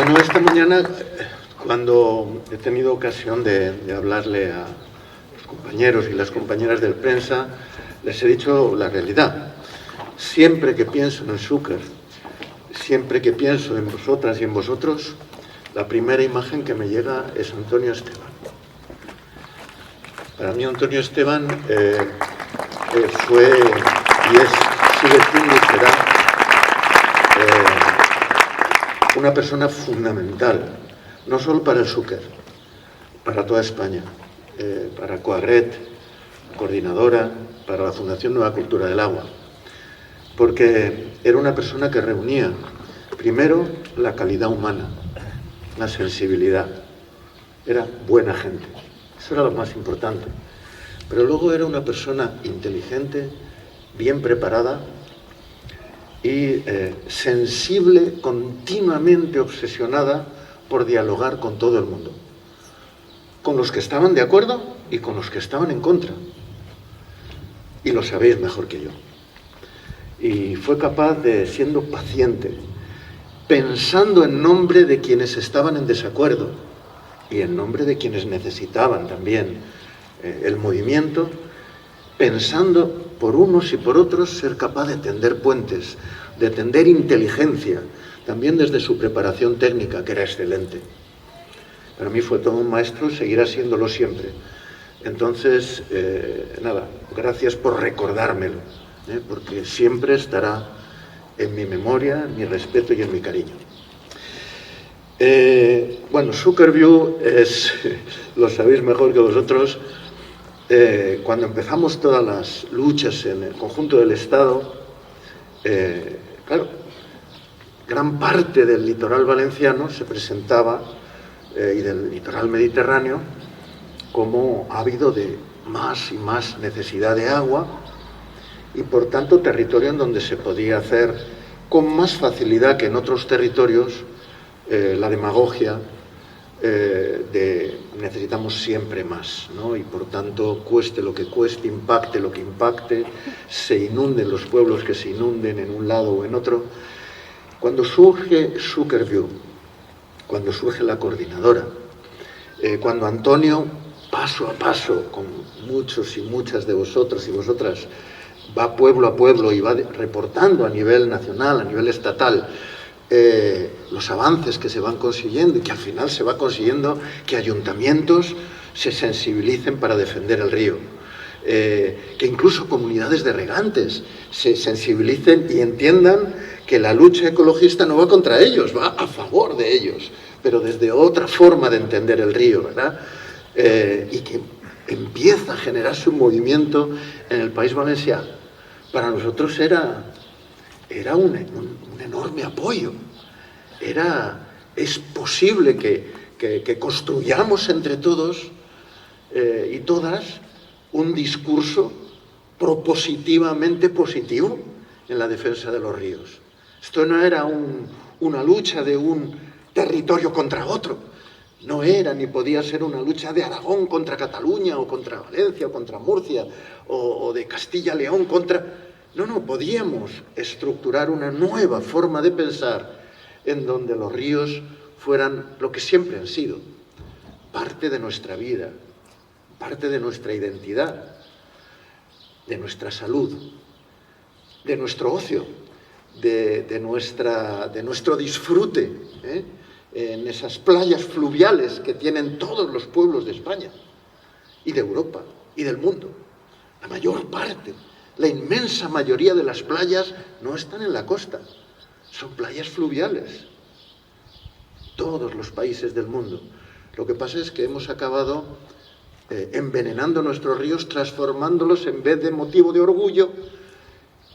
Bueno, esta mañana, cuando he tenido ocasión de hablarle a los compañeros y las compañeras de prensa, les he dicho la realidad. Siempre que pienso en el Xúquer, siempre que pienso en vosotras y en vosotros, la primera imagen que me llega es Antonio Esteban. Para mí Antonio Esteban fue y es, sigue siendo y será una persona fundamental, no solo para el Xúquer, para toda España, para Coagret, coordinadora, para la Fundación Nueva Cultura del Agua, porque era una persona que reunía, primero, la calidad humana, la sensibilidad, era buena gente, eso era lo más importante, pero luego era una persona inteligente, bien preparada y sensible, continuamente obsesionada por dialogar con todo el mundo, con los que estaban de acuerdo y con los que estaban en contra, y lo sabéis mejor que yo. Y fue capaz de, siendo paciente, pensando en nombre de quienes estaban en desacuerdo y en nombre de quienes necesitaban también el movimiento, pensando por unos y por otros, ser capaz de tender puentes, de tender inteligencia, también desde su preparación técnica, que era excelente. Para mí fue todo un maestro, seguirá siéndolo siempre. Entonces, nada, gracias por recordármelo, porque siempre estará en mi memoria, en mi respeto y en mi cariño. Bueno, Xúquer es, lo sabéis mejor que vosotros, cuando empezamos todas las luchas en el conjunto del Estado, claro, gran parte del litoral valenciano se presentaba, y del litoral mediterráneo, como ávido de más y más necesidad de agua y por tanto territorio en donde se podía hacer con más facilidad que en otros territorios la demagogia de necesitamos siempre más, ¿no? Y por tanto cueste lo que cueste, impacte lo que impacte, se inunden los pueblos que se inunden en un lado o en otro. Cuando surge Xúquer, cuando surge la coordinadora, cuando Antonio, paso a paso, con muchos y muchas de vosotros y vosotras, va pueblo a pueblo y va reportando a nivel nacional, a nivel estatal, los avances que se van consiguiendo y que al final se va consiguiendo que ayuntamientos se sensibilicen para defender el río, que incluso comunidades de regantes se sensibilicen y entiendan que la lucha ecologista no va contra ellos, va a favor de ellos, pero desde otra forma de entender el río, ¿verdad? Y que empieza a generarse un movimiento en el País Valencià. Para nosotros era un enorme apoyo. Es posible que construyamos entre todos y todas un discurso propositivamente positivo en la defensa de los ríos. Esto no era una lucha de un territorio contra otro, no era ni podía ser una lucha de Aragón contra Cataluña o contra Valencia o contra Murcia o de Castilla-León contra... No, podíamos estructurar una nueva forma de pensar en donde los ríos fueran lo que siempre han sido, parte de nuestra vida, parte de nuestra identidad, de nuestra salud, de nuestro ocio, de nuestro disfrute, en esas playas fluviales que tienen todos los pueblos de España y de Europa y del mundo. La mayor parte, la inmensa mayoría de las playas no están en la costa, son playas fluviales. Todos los países del mundo. Lo que pasa es que hemos acabado envenenando nuestros ríos, transformándolos en vez de motivo de orgullo,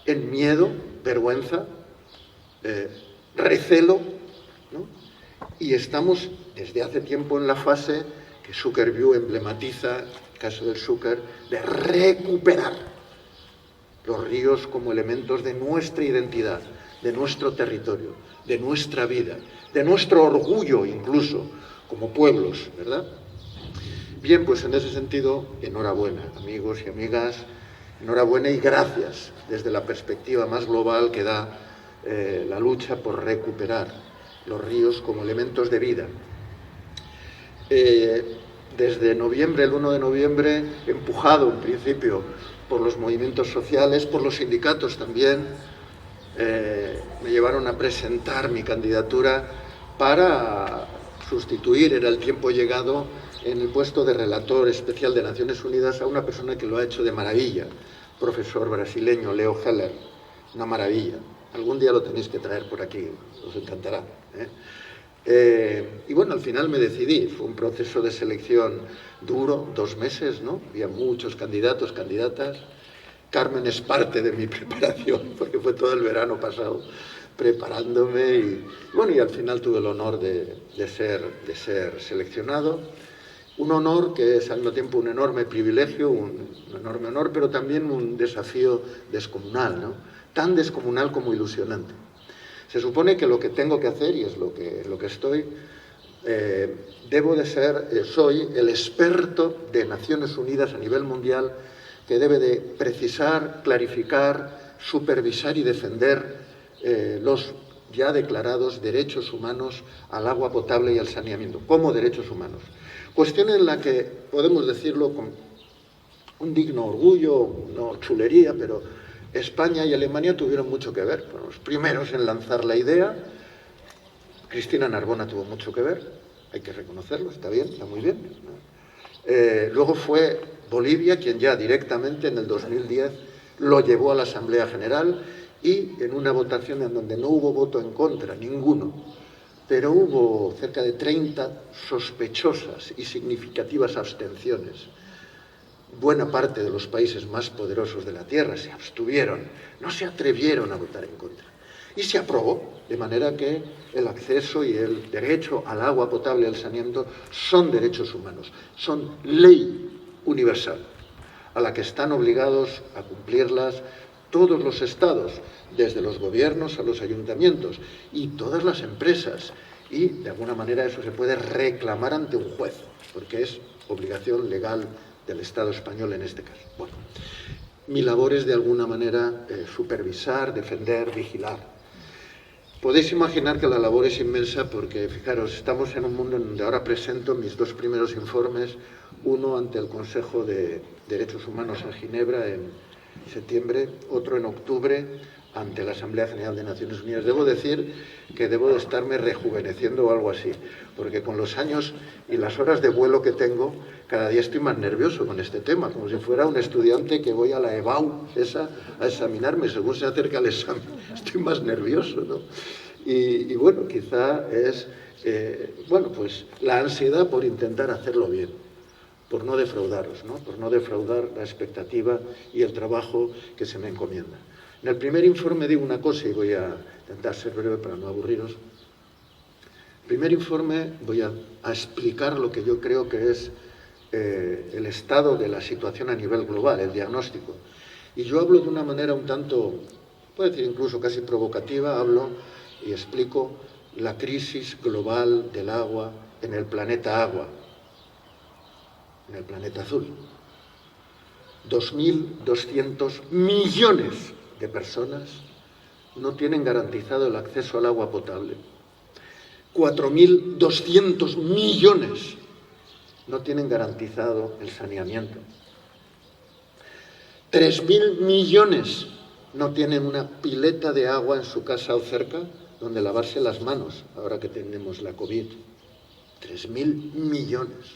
en miedo, vergüenza, recelo, ¿no? Y estamos desde hace tiempo en la fase que Xúquer emblematiza, el caso del Xúquer, de recuperar los ríos como elementos de nuestra identidad, de nuestro territorio, de nuestra vida, de nuestro orgullo incluso, como pueblos, ¿verdad? Bien, pues en ese sentido, enhorabuena, amigos y amigas, enhorabuena y gracias desde la perspectiva más global que da la lucha por recuperar los ríos como elementos de vida. Desde noviembre, el 1 de noviembre, empujado en principio por los movimientos sociales, por los sindicatos también, me llevaron a presentar mi candidatura para sustituir, era el tiempo llegado, en el puesto de relator especial de Naciones Unidas a una persona que lo ha hecho de maravilla, profesor brasileño Leo Heller, una maravilla. Algún día lo tenéis que traer por aquí, os encantará. Y bueno, al final me decidí, fue un proceso de selección duro, 2 meses, ¿no? Había muchos candidatos, candidatas. Carmen es parte de mi preparación, porque fue todo el verano pasado preparándome y bueno, y al final tuve el honor de ser seleccionado. Un honor que es al mismo tiempo un enorme privilegio, un enorme honor, pero también un desafío descomunal, ¿no? Tan descomunal como ilusionante. Se supone que lo que tengo que hacer, y es lo que estoy, debo de ser, soy el experto de Naciones Unidas a nivel mundial que debe de precisar, clarificar, supervisar y defender los ya declarados derechos humanos al agua potable y al saneamiento, como derechos humanos. Cuestión en la que podemos decirlo con un digno orgullo, no chulería, pero España y Alemania tuvieron mucho que ver. Fueron los primeros en lanzar la idea. Cristina Narbona tuvo mucho que ver, hay que reconocerlo, está bien, está muy bien. Luego fue Bolivia quien ya directamente en el 2010 lo llevó a la Asamblea General y en una votación en donde no hubo voto en contra, ninguno, pero hubo cerca de 30 sospechosas y significativas abstenciones. Buena parte de los países más poderosos de la Tierra se abstuvieron, no se atrevieron a votar en contra. Y se aprobó, de manera que el acceso y el derecho al agua potable y al saneamiento son derechos humanos, son ley universal, a la que están obligados a cumplirlas todos los estados, desde los gobiernos a los ayuntamientos y todas las empresas. Y de alguna manera eso se puede reclamar ante un juez, porque es obligación legal del Estado español en este caso. Bueno, mi labor es de alguna manera supervisar, defender, vigilar. Podéis imaginar que la labor es inmensa porque, fijaros, estamos en un mundo en donde ahora presento mis 2 primeros informes, uno ante el Consejo de Derechos Humanos en Ginebra en septiembre, otro en octubre ante la Asamblea General de Naciones Unidas. Debo decir que debo de estarme rejuveneciendo o algo así, porque con los años y las horas de vuelo que tengo, cada día estoy más nervioso con este tema, como si fuera un estudiante que voy a la EBAU esa a examinarme. Según se acerca el examen, estoy más nervioso, ¿no? Y bueno, quizá es pues la ansiedad por intentar hacerlo bien, por no defraudaros, ¿no? Por no defraudar la expectativa y el trabajo que se me encomienda. En el primer informe digo una cosa y voy a intentar ser breve para no aburriros. En el primer informe voy a explicar lo que yo creo que es el estado de la situación a nivel global, el diagnóstico. Y yo hablo de una manera un tanto, puedo decir incluso casi provocativa, hablo y explico la crisis global del agua en el planeta agua, en el planeta azul. 2.200 millones de personas no tienen garantizado el acceso al agua potable. 4.200 millones no tienen garantizado el saneamiento. 3.000 millones no tienen una pileta de agua en su casa o cerca donde lavarse las manos, ahora que tenemos la COVID. 3.000 millones.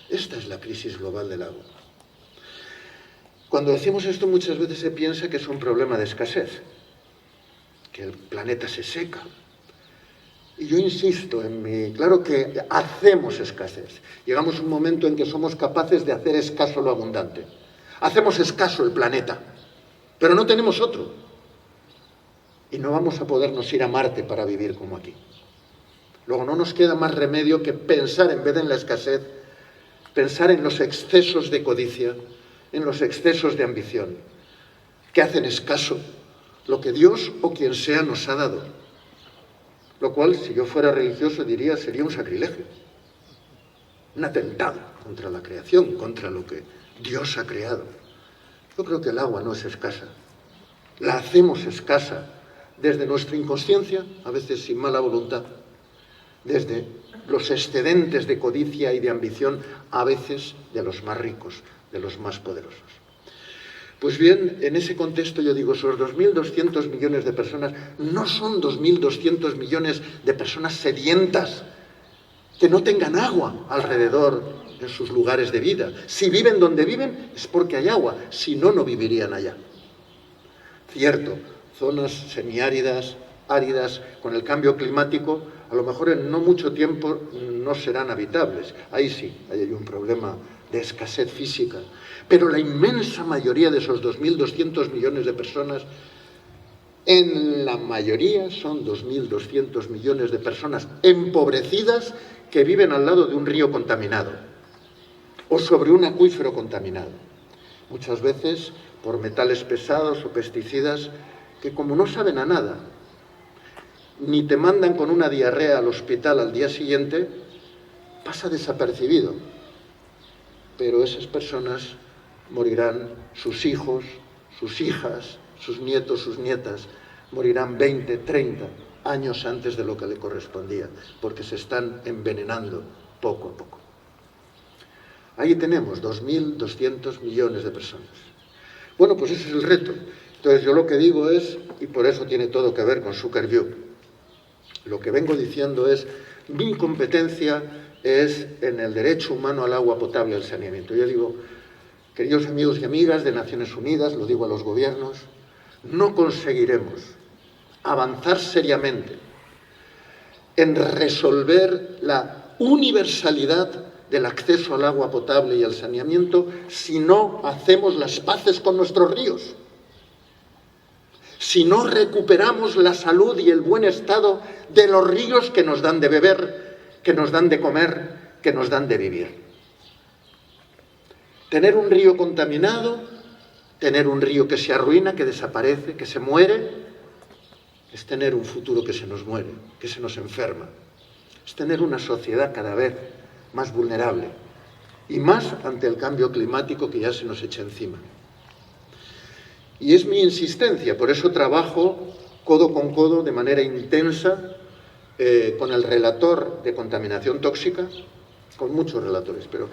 Esta es la crisis global del agua. Cuando decimos esto muchas veces se piensa que es un problema de escasez, que el planeta se seca. Y yo insisto claro que hacemos escasez. Llegamos a un momento en que somos capaces de hacer escaso lo abundante. Hacemos escaso el planeta, pero no tenemos otro. Y no vamos a podernos ir a Marte para vivir como aquí. Luego no nos queda más remedio que pensar, en vez de en la escasez, pensar en los excesos de codicia, en los excesos de ambición, que hacen escaso lo que Dios o quien sea nos ha dado. Lo cual, si yo fuera religioso, diría sería un sacrilegio, un atentado contra la creación, contra lo que Dios ha creado. Yo creo que el agua no es escasa, la hacemos escasa desde nuestra inconsciencia, a veces sin mala voluntad, desde los excedentes de codicia y de ambición, a veces de los más ricos, de los más poderosos. Pues bien, en ese contexto yo digo, esos 2.200 millones de personas no son 2.200 millones de personas sedientas que no tengan agua alrededor en sus lugares de vida. Si viven donde viven es porque hay agua, si no, no vivirían allá. Cierto, zonas semiáridas, áridas, con el cambio climático, a lo mejor en no mucho tiempo no serán habitables. Ahí sí, ahí hay un problema de escasez física. Pero la inmensa mayoría de esos 2.200 millones de personas, en la mayoría son 2.200 millones de personas empobrecidas que viven al lado de un río contaminado o sobre un acuífero contaminado. Muchas veces por metales pesados o pesticidas que, como no saben a nada, ni te mandan con una diarrea al hospital al día siguiente, pasa desapercibido. Pero esas personas morirán, sus hijos, sus hijas, sus nietos, sus nietas, morirán 20, 30 años antes de lo que le correspondía, porque se están envenenando poco a poco. Ahí tenemos 2.200 millones de personas. Bueno, pues ese es el reto. Entonces yo lo que digo es, y por eso tiene todo que ver con Zuckerview, lo que vengo diciendo es, mi competencia es en el derecho humano al agua potable y al saneamiento. Yo digo, queridos amigos y amigas de Naciones Unidas, lo digo a los gobiernos, no conseguiremos avanzar seriamente en resolver la universalidad del acceso al agua potable y al saneamiento si no hacemos las paces con nuestros ríos, si no recuperamos la salud y el buen estado de los ríos que nos dan de beber, que nos dan de comer, que nos dan de vivir. Tener un río contaminado, tener un río que se arruina, que desaparece, que se muere, es tener un futuro que se nos muere, que se nos enferma. Es tener una sociedad cada vez más vulnerable y más ante el cambio climático que ya se nos echa encima. Y es mi insistencia, por eso trabajo codo con codo de manera intensa con el relator de contaminación tóxica, con muchos relatores, pero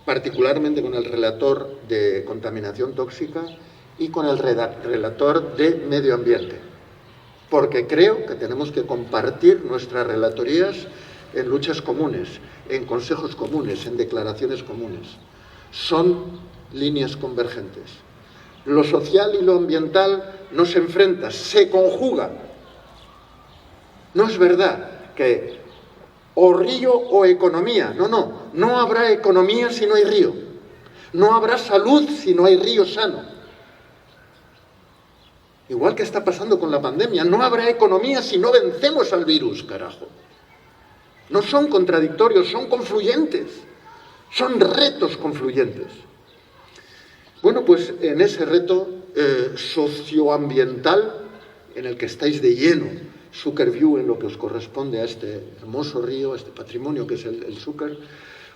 particularmente con el relator de contaminación tóxica y con el relator de medio ambiente, porque creo que tenemos que compartir nuestras relatorías en luchas comunes, en consejos comunes, en declaraciones comunes. Son líneas convergentes. Lo social y lo ambiental no se enfrentan, se conjugan. No es verdad que o río o economía. No habrá economía si no hay río. No habrá salud si no hay río sano. Igual que está pasando con la pandemia, no habrá economía si no vencemos al virus, carajo. No son contradictorios, son confluyentes. Son retos confluyentes. Bueno, pues en ese reto socioambiental en el que estáis de lleno, Zuckerview, en lo que os corresponde a este hermoso río, a este patrimonio que es el Zucker,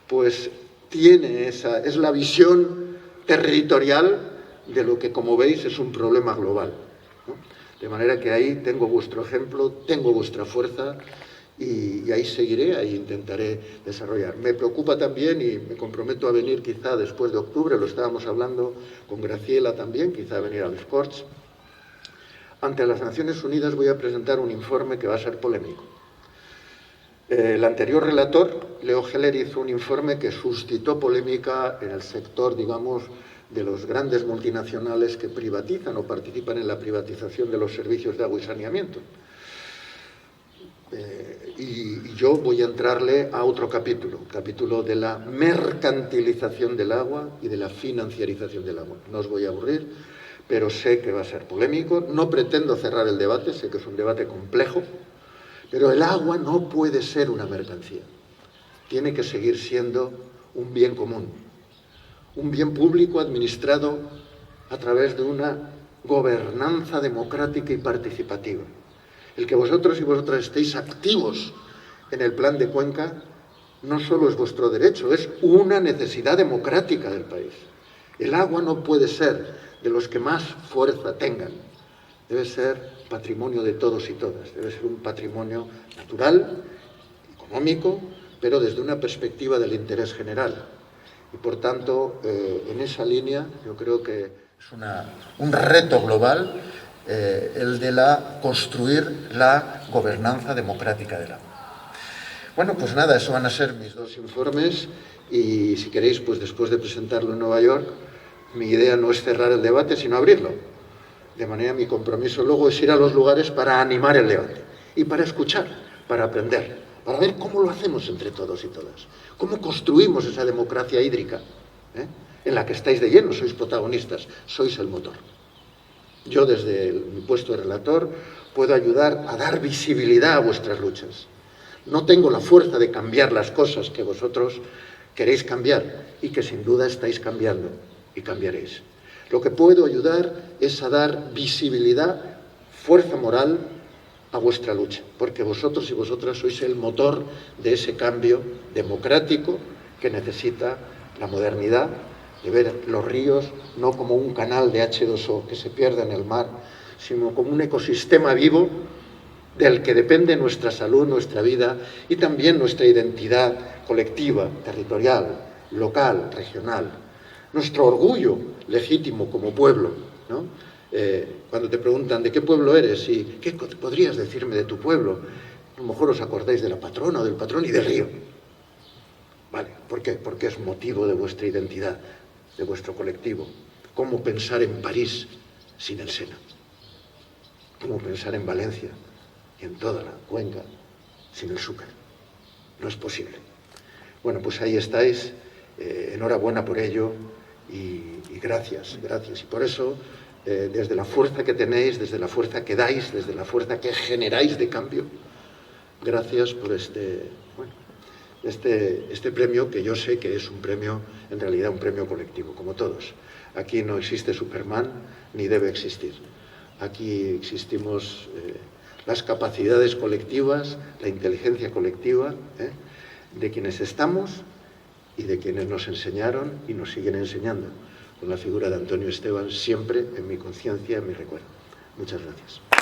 pues es la visión territorial de lo que, como veis, es un problema global, ¿no? De manera que ahí tengo vuestro ejemplo, tengo vuestra fuerza y ahí seguiré, ahí intentaré desarrollar. Me preocupa también, y me comprometo a venir quizá después de octubre, lo estábamos hablando con Graciela también, quizá venir a los Corts. Ante las Naciones Unidas voy a presentar un informe que va a ser polémico. El anterior relator, Leo Heller, hizo un informe que suscitó polémica en el sector, digamos, de los grandes multinacionales que privatizan o participan en la privatización de los servicios de agua y saneamiento. Y yo voy a entrarle a otro capítulo de la mercantilización del agua y de la financiarización del agua. No os voy a aburrir, pero sé que va a ser polémico. No pretendo cerrar el debate, sé que es un debate complejo, pero el agua no puede ser una mercancía. Tiene que seguir siendo un bien común, un bien público administrado a través de una gobernanza democrática y participativa. El que vosotros y vosotras estéis activos en el plan de Cuenca no solo es vuestro derecho, es una necesidad democrática del país. El agua no puede ser de los que más fuerza tengan, debe ser patrimonio de todos y todas, debe ser un patrimonio natural, económico, pero desde una perspectiva del interés general. Y por tanto, en esa línea, yo creo que es un reto global el de construir la gobernanza democrática del agua. Bueno, pues nada, eso van a ser mis dos informes y si queréis, pues después de presentarlo en Nueva York, mi idea no es cerrar el debate, sino abrirlo. De manera, mi compromiso luego es ir a los lugares para animar el debate y para escuchar, para aprender, para ver cómo lo hacemos entre todos y todas, cómo construimos esa democracia hídrica, en la que estáis de lleno, sois protagonistas, sois el motor. Yo, desde mi puesto de relator, puedo ayudar a dar visibilidad a vuestras luchas. No tengo la fuerza de cambiar las cosas que vosotros queréis cambiar y que sin duda estáis cambiando y cambiaréis. Lo que puedo ayudar es a dar visibilidad, fuerza moral a vuestra lucha, porque vosotros y vosotras sois el motor de ese cambio democrático que necesita la modernidad, de ver los ríos no como un canal de H2O que se pierde en el mar, sino como un ecosistema vivo del que depende nuestra salud, nuestra vida y también nuestra identidad colectiva, territorial, local, regional. Nuestro orgullo legítimo como pueblo, ¿no? Cuando te preguntan ¿de qué pueblo eres? Y ¿qué podrías decirme de tu pueblo? A lo mejor os acordáis de la patrona o del patrón y del río. ¿Vale? ¿Por qué? Porque es motivo de vuestra identidad, de vuestro colectivo. ¿Cómo pensar en París sin el Sena? ¿Cómo pensar en Valencia y en toda la cuenca sin el Xúquer? No es posible. Bueno, pues ahí estáis. Enhorabuena por ello y gracias, gracias. Y por eso, desde la fuerza que tenéis, desde la fuerza que dais, desde la fuerza que generáis de cambio, gracias por este premio, que yo sé que es un premio, en realidad un premio colectivo, como todos. Aquí no existe Superman, ni debe existir. Aquí existimos las capacidades colectivas, la inteligencia colectiva, de quienes estamos y de quienes nos enseñaron y nos siguen enseñando, con la figura de Antonio Esteban siempre en mi conciencia, en mi recuerdo. Muchas gracias.